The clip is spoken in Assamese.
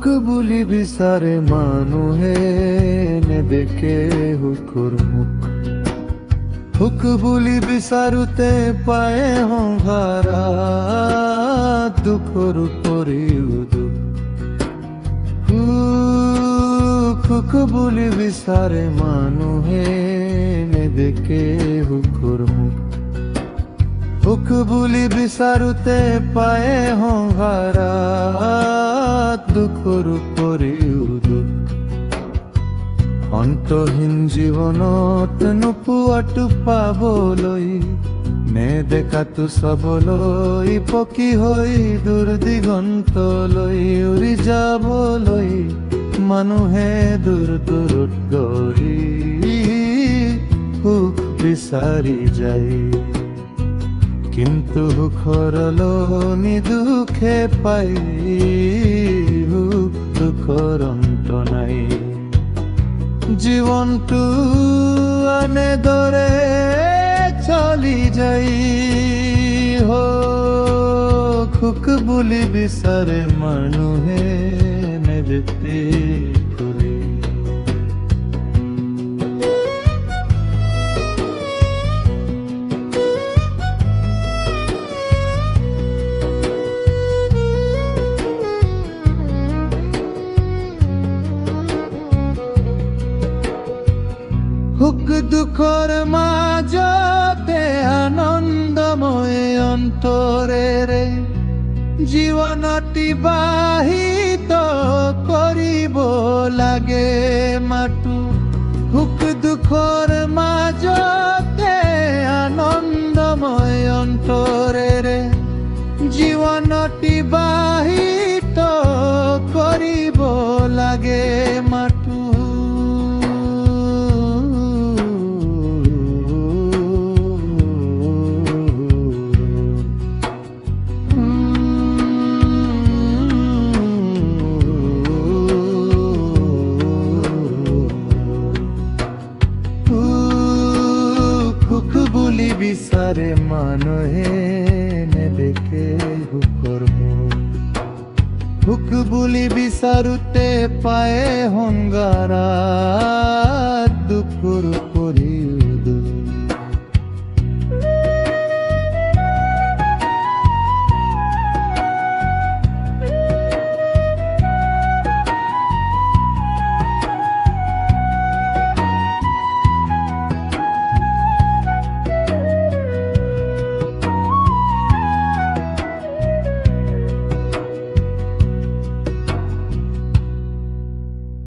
হুক বুলি বিচাৰে মানুহে নেদেখে হুকৰ মুখ। হুক বুলি বিচাৰোতে পায় সংসাৰা দুখৰ উপৰিও দুখ। হুক বুলি বিচাৰে মানুহে নেদেখে হুকৰ মুখ। হুক বুলি বিচাৰোতে পায় সংসাৰা দুখৰ উপৰিও দুখ। অন্তহীন জীৱনত নোপোৱাটো পাবলৈ, নেদেখাটো চাবলৈ, পকী হৈ দূৰ দিগন্তলৈ উৰি যাবলৈ মানুহে দূৰ দূৰত গৈ সুখ বিচাৰি যায়। কিন্তু সুখৰ লনি দুখে পাই, সুখ দুখৰ অন্ত নাই। জীৱনটো এনেদৰে চলি যায়। সুখ বুলি বিচাৰে মানুহে নেদেখে কৰি। সুখ দুখৰ মাজতে আনন্দময় অন্তৰেৰে জীৱন অতিবাহিত কৰিব লাগে মাথো। সুখ দুখৰ মাজতে আনন্দময় অন্তৰেৰে জীৱন অতিবাহিত কৰিব লাগে মাথো। বিচাৰে মানুহে নেদেখে হুকৰ মুখ। হুক বুলি বিচাৰোতে পায় সংসাৰা দুখৰ